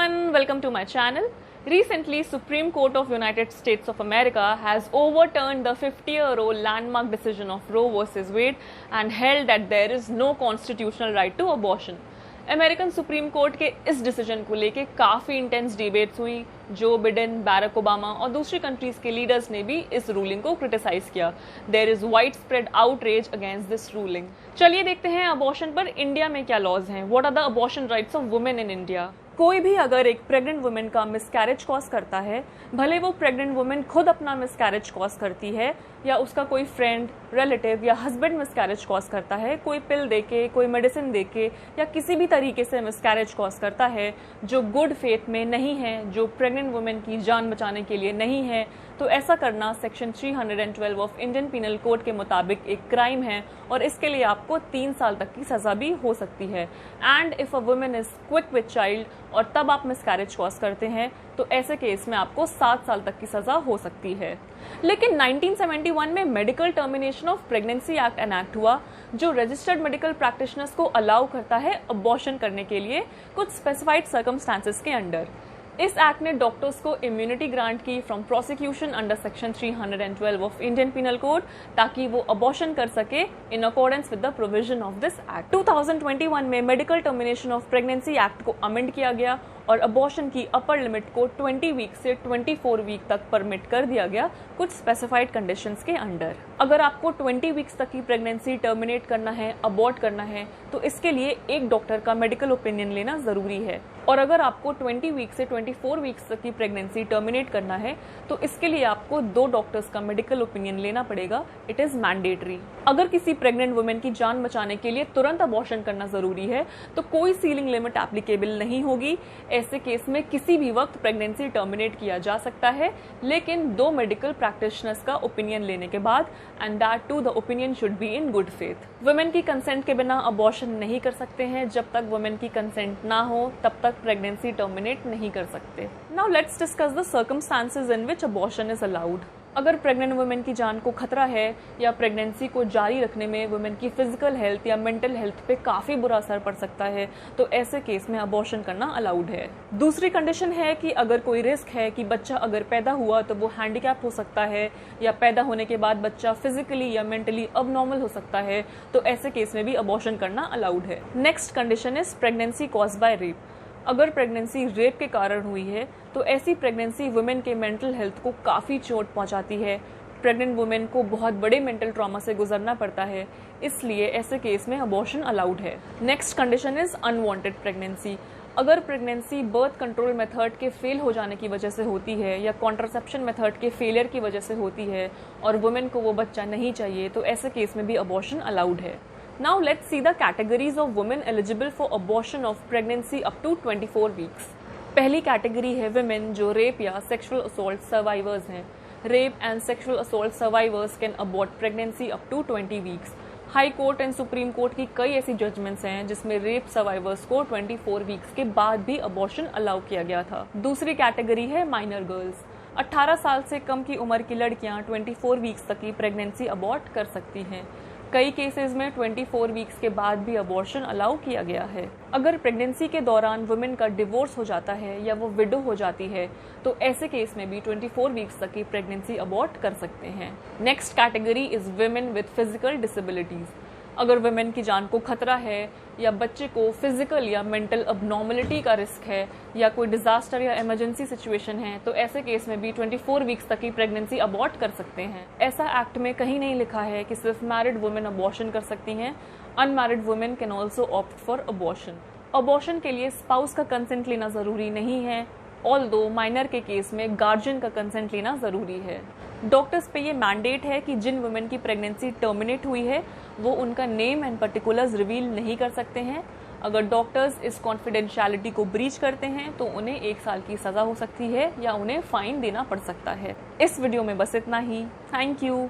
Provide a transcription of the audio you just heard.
everyone, welcome to my channel. Recently, Supreme Court of United States of America has overturned the 50-year-old landmark decision of Roe vs. Wade and held that there is no constitutional right to abortion. American supreme court के इस decision को लेके काफी intense debates हुई। Joe Biden, Barack Obama और दूसरी countries के leaders ने भी इस रूलिंग को क्रिटिसाइज किया। There is widespread outrage against this ruling. चलिए देखते हैं अबॉर्शन पर इंडिया में क्या लॉज हैं। What are the abortion rights of women in India. कोई भी अगर एक प्रेग्नेंट वुमेन का मिसकैरेज कॉज करता है, भले वो प्रेग्नेंट वुमेन खुद अपना मिसकैरेज कॉज करती है या उसका कोई फ्रेंड, रिलेटिव या हस्बैंड मिसकैरेज कॉज करता है, कोई पिल देके, कोई मेडिसिन देके या किसी भी तरीके से मिसकैरेज कॉज करता है जो गुड फेथ में नहीं है, जो प्रेग्नेंट वुमेन की जान बचाने के लिए नहीं है, तो ऐसा करना section 312 of Indian penal code के मुताबिक एक क्राइम है और इसके लिए आपको 3 साल तक की सजा भी हो सकती है। And if a women is quick with child और तब आप मिसकैरेज कॉज करते हैं तो ऐसे केस में आपको 7 साल तक की सजा हो सकती है। लेकिन 1971 में medical termination of pregnancy act enact हुआ जो रजिस्टर्ड मेडिकल प्रैक्टिशनर्स को अलाउ करता है अबॉर्शन करने के लिए कुछ स्पेसिफाइड सर्कमस्टांसेस के अंडर। इस एक्ट ने डॉक्टर्स को इम्यूनिटी ग्रांट की from prosecution under section 312 of Indian penal code ताकि वो अबॉर्शन कर सके in accordance with the provision of this act. 2021 में medical termination of pregnancy act को अमेंड किया गया और अबॉर्शन की अपर लिमिट को 20 वीक से 24 वीक तक परमिट कर दिया गया कुछ स्पेसिफाइड कंडीशंस के अंडर। अगर आपको 20 वीक्स तक की प्रेगनेंसी टर्मिनेट करना है, अबॉर्ट करना है, तो इसके लिए एक डॉक्टर का मेडिकल ओपिनियन लेना जरूरी है। और अगर आपको 20 वीक से 24 वीक्स तक की प्रेगनेंसी टर्मिनेट करना है तो इसके लिए आपको 2 डॉक्टर्स का मेडिकल ओपिनियन लेना पड़ेगा। It is mandatory. अगर किसी प्रेग्नेंट वुमेन की जान बचाने के लिए तुरंत अबॉर्शन करना जरूरी है तो कोई सीलिंग लिमिट एप्लीकेबल नहीं होगी। ऐसे केस में किसी भी वक्त प्रेगनेंसी टर्मिनेट किया जा सकता है, लेकिन 2 मेडिकल प्रैक्टिशनर्स का ओपिनियन लेने के बाद, and that to the opinion should be in good faith. Women की कंसेंट के बिना अबॉर्शन नहीं कर सकते हैं। जब तक वुमेन की कंसेंट ना हो तब तक प्रेगनेंसी टर्मिनेट नहीं कर सकते। Now let's discuss the circumstances in which abortion is allowed. अगर प्रेग्नेंट वुमेन की जान को खतरा है या प्रेगनेंसी को जारी रखने में वुमेन की फिजिकल हेल्थ या मेंटल हेल्थ पे काफी बुरा असर पड़ सकता है तो ऐसे केस में अबॉर्शन करना अलाउड है। दूसरी कंडीशन है कि अगर कोई रिस्क है कि बच्चा अगर पैदा हुआ तो वो हैंडीकैप हो सकता है या पैदा होने के बाद बच्चा फिजिकली या मेंटली अबनॉर्मल हो सकता है तो ऐसे केस में भी अबॉर्शन करना अलाउड है। Next condition is pregnancy caused by rape. अगर प्रेगनेंसी रेप के कारण हुई है तो ऐसी प्रेगनेंसी वुमेन के मेंटल हेल्थ को काफ़ी चोट पहुंचाती है। प्रेग्नेंट वुमेन को बहुत बड़े मेंटल ट्रॉमा से गुजरना पड़ता है, इसलिए ऐसे केस में अबॉर्शन अलाउड है। Next condition is unwanted pregnancy. अगर प्रेगनेंसी बर्थ कंट्रोल मेथड के फेल हो जाने की वजह से होती है या कॉन्ट्रासेप्शन मेथड के फेलियर की वजह से होती है और वुमेन को वो बच्चा नहीं चाहिए तो ऐसे केस में भी अबॉर्शन अलाउड है। Now let's see the categories of women eligible for abortion of pregnancy up to 24 weeks. पहली कैटेगरी है women जो रेप या सेक्सुअल असॉल्ट सर्वाइवर्स हैं। Rape and sexual assault survivors can abort pregnancy up to 20 weeks. High court and supreme court की कई ऐसी judgements हैं जिसमें रेप सर्वाइवर्स को 24 वीक्स के बाद भी अबॉर्शन अलाउ किया गया था। दूसरी कैटेगरी है माइनर गर्ल्स। 18 साल से कम की उम्र की लड़कियां 24 वीक्स तक की प्रेगनेंसी अबॉर्ट कर सकती हैं। कई केसेस में 24 वीक्स के बाद भी अबॉर्शन अलाउ किया गया है। अगर प्रेगनेंसी के दौरान वुमेन का डिवोर्स हो जाता है या वो विडो हो जाती है तो ऐसे केस में भी 24 वीक्स तक की प्रेगनेंसी अबॉर्ट कर सकते हैं। Next category is women with physical disabilities. अगर वुमेन की जान को खतरा है या बच्चे को फिजिकल या मेंटल अबनॉर्मलिटी का रिस्क है या कोई डिजास्टर या इमरजेंसी सिचुएशन है तो ऐसे केस में भी 24 वीक्स तक की प्रेगनेंसी अबॉर्ट कर सकते हैं। ऐसा एक्ट में कहीं नहीं लिखा है कि सिर्फ मैरिड वुमेन अबॉर्शन कर सकती हैं। Unmarried women can also opt for abortion. Abortion के लिए स्पाउस का कंसेंट लेना जरूरी नहीं है, ऑल्दो माइनर के केस में गार्जियन का कंसेंट लेना जरूरी है। डॉक्टर्स पे ये मैंडेट है कि जिन वुमेन की प्रेगनेंसी टर्मिनेट हुई है वो उनका नेम एंड पर्टिकुलर्स रिवील नहीं कर सकते हैं। अगर डॉक्टर्स इस कॉन्फिडेंशियलिटी को ब्रीच करते हैं तो उन्हें 1 साल की सजा हो सकती है या उन्हें फाइन देना पड़ सकता है। इस वीडियो में बस इतना ही। Thank you.